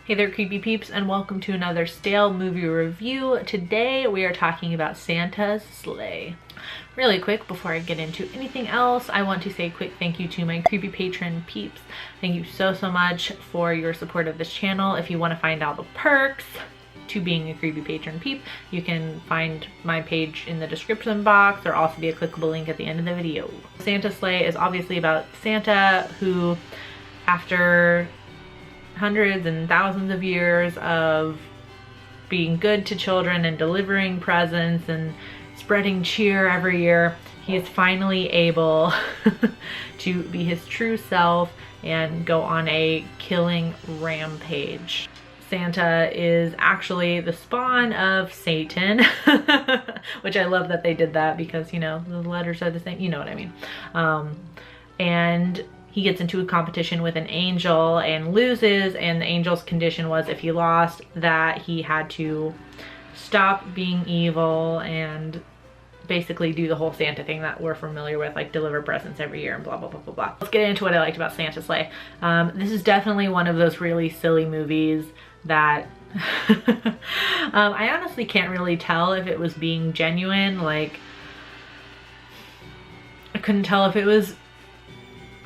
Hey there, creepy peeps, and welcome to another stale movie review. Today we are talking about Santa's sleigh. Really quick, before I get into anything else, I want to say a quick thank you to my creepy patron peeps. Thank you so much for your support of this channel. If you want to find out the perks to being a creepy patron peep, you can find my page in the description box. There'll also be a clickable link at the end of the video. Santa's sleigh is obviously about Santa, who, after hundreds and thousands of years of being good to children and delivering presents and spreading cheer every year, he is finally able to be his true self and go on a killing rampage. Santa is actually the spawn of Satan, which I love that they did that because, you know, the letters are the same, you know what I mean. And he gets into a competition with an angel and loses, and the angel's condition was if he lost that he had to stop being evil and basically do the whole Santa thing that we're familiar with, like deliver presents every year and blah blah blah blah blah. Let's get into what I liked about Santa's sleigh. This is definitely one of those really silly movies that I honestly can't really tell if it was being genuine. Like, I couldn't tell if it was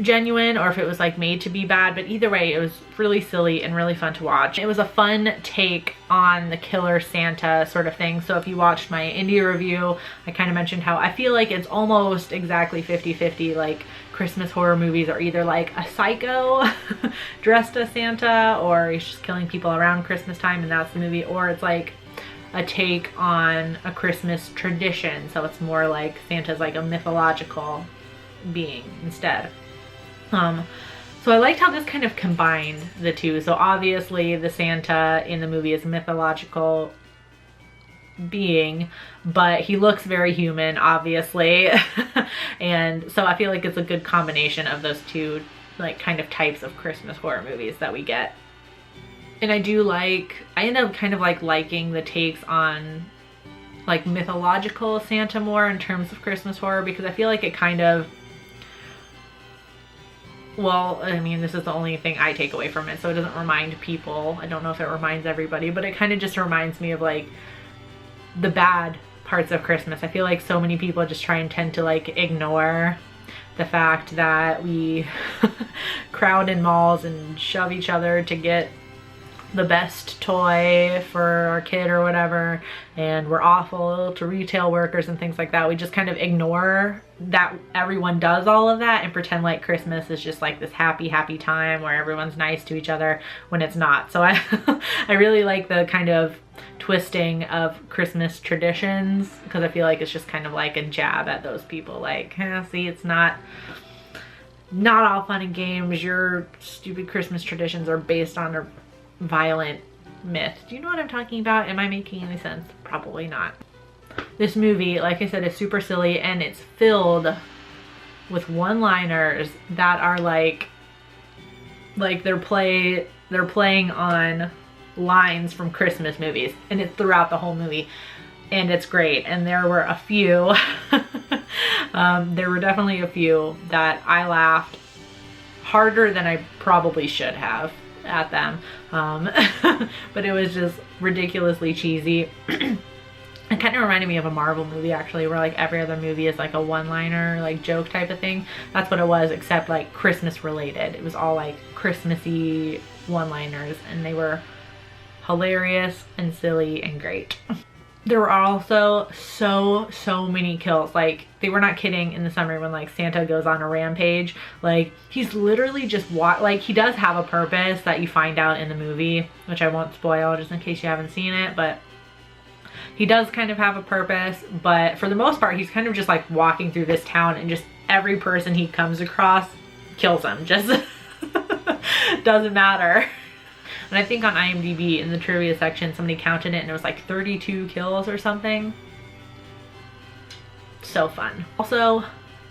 genuine or if it was like made to be bad, but either way it was really silly and really fun to watch. It was a fun take on the killer Santa sort of thing. So if you watched my indie review, I kind of mentioned how I feel like it's almost exactly 50-50. Like, Christmas horror movies are either like a psycho dressed as Santa, or he's just killing people around Christmas time and that's the movie, or it's like a take on a Christmas tradition, so it's more like Santa's like a mythological being instead. So I liked how this kind of combined the two. So obviously the Santa in the movie is a mythological being, but he looks very human, obviously. And so I feel like it's a good combination of those two, like, kind of types of Christmas horror movies that we get. And I end up kind of like liking the takes on like mythological Santa more in terms of Christmas horror, because I feel like it kind of, well, I mean, this is the only thing I take away from it, so it doesn't remind people. I don't know if it reminds everybody, but it kind of just reminds me of like the bad parts of Christmas. I feel like so many people just tend to like ignore the fact that we crowd in malls and shove each other to get the best toy for our kid or whatever, and we're awful to retail workers and things like that. We just kind of ignore that everyone does all of that and pretend like Christmas is just like this happy time where everyone's nice to each other, when it's not. So I really like the kind of twisting of Christmas traditions, because I feel like it's just kind of like a jab at those people, like, see, it's not all fun and games. Your stupid Christmas traditions are based on a violent myth. Do you know what I'm talking about? Am I making any sense? Probably not. This movie, like I said, is super silly, and it's filled with one-liners that are like they're playing on lines from Christmas movies, and it's throughout the whole movie, and it's great. And there were a few there were definitely a few that I laughed harder than I probably should have at them, but it was just ridiculously cheesy. It kind of reminded me of a Marvel movie, actually, where like every other movie is like a one-liner, like joke type of thing. That's what it was, except like Christmas related. It was all like Christmassy one-liners, and they were hilarious and silly and great. There were also so many kills. Like, they were not kidding in the summary when like Santa goes on a rampage. Like, he's literally just like, he does have a purpose that you find out in the movie, which I won't spoil just in case you haven't seen it, but he does kind of have a purpose. But for the most part, he's kind of just like walking through this town, and just every person he comes across kills him. Just doesn't matter. And I think on IMDb in the trivia section, somebody counted it and it was like 32 kills or something. So fun. Also,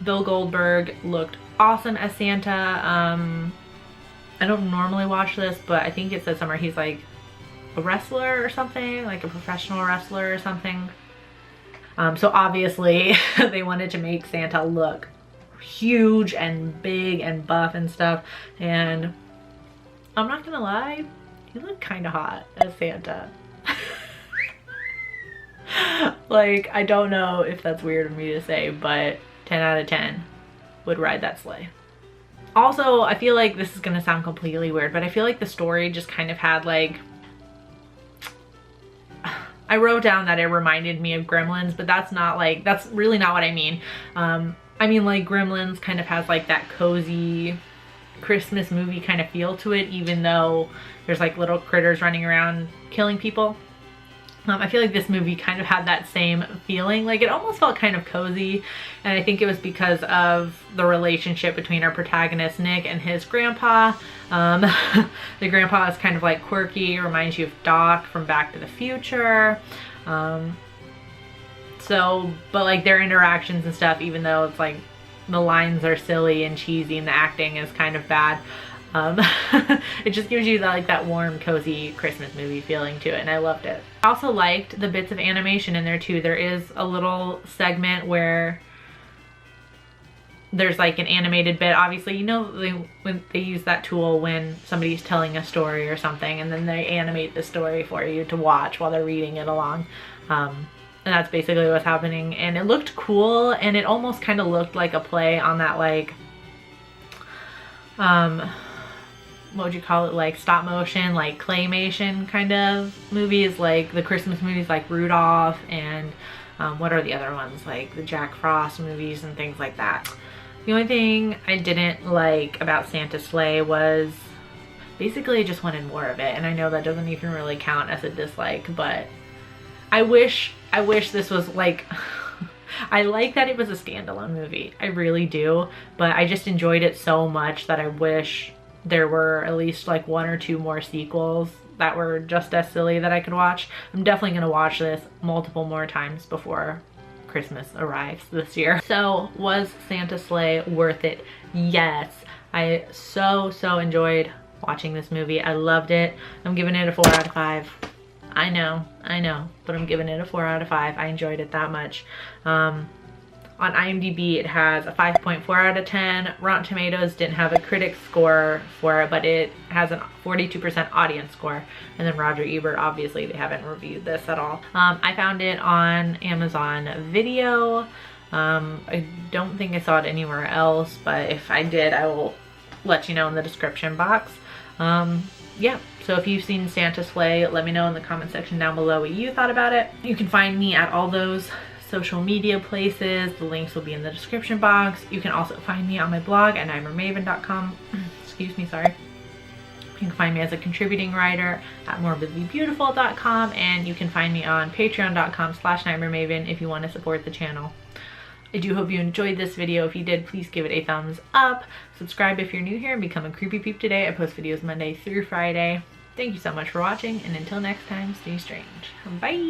Bill Goldberg looked awesome as Santa. I don't normally watch this, but I think it said somewhere he's like a wrestler or something, like a professional wrestler or something. So obviously they wanted to make Santa look huge and big and buff and stuff, and I'm not gonna lie, you look kind of hot as Santa. Like, I don't know if that's weird of me to say, but 10 out of 10 would ride that sleigh. Also, I feel like this is gonna sound completely weird, but I feel like the story just kind of had like, I wrote down that it reminded me of Gremlins, but that's really not what I mean. I mean, like, Gremlins kind of has like that cozy Christmas movie kind of feel to it, even though there's like little critters running around killing people. I feel like this movie kind of had that same feeling. Like, it almost felt kind of cozy, and I think it was because of the relationship between our protagonist Nick and his grandpa. The grandpa is kind of like quirky, reminds you of Doc from Back to the Future. But like their interactions and stuff, even though it's like the lines are silly and cheesy and the acting is kind of bad, it just gives you that warm, cozy Christmas movie feeling to it, and I loved it. I also liked the bits of animation in there too. There is a little segment where there's like an animated bit. Obviously, you know, when they use that tool when somebody's telling a story or something, and then they animate the story for you to watch while they're reading it along. And that's basically what's happening, and it looked cool, and it almost kind of looked like a play on that, like, what would you call it, like stop motion, like claymation kind of movies, like the Christmas movies like Rudolph and what are the other ones, like the Jack Frost movies and things like that. The only thing I didn't like about Santa's Sleigh was basically I just wanted more of it, and I know that doesn't even really count as a dislike, but I wish this was like I like that it was a standalone movie, I really do, but I just enjoyed it so much that I wish there were at least like 1 or 2 more sequels that were just as silly that I could watch. I'm definitely gonna watch this multiple more times before Christmas arrives this year. So, was Santa's Sleigh worth it? Yes. I so enjoyed watching this movie. I loved it. I'm giving it a 4 out of 5. I know, but I'm giving it a 4 out of 5. I enjoyed it that much. On IMDb, it has a 5.4 out of 10. Rotten Tomatoes didn't have a critic score for it, but it has a 42% audience score. And then Roger Ebert, obviously, they haven't reviewed this at all. I found it on Amazon Video. I don't think I saw it anywhere else, but if I did, I will let you know in the description box. Yeah, so if you've seen Santa's Sleigh, let me know in the comment section down below what you thought about it. You can find me at all those social media places. The links will be in the description box. You can also find me on my blog at nightmaremaven.com. Excuse me, sorry. You can find me as a contributing writer at morbidlybeautiful.com, and you can find me on patreon.com/nightmaremaven if you want to support the channel. I do hope you enjoyed this video. If you did, please give it a thumbs up. Subscribe if you're new here and become a creepy peep today. I post videos Monday through Friday. Thank you so much for watching, and until next time, stay strange. Bye!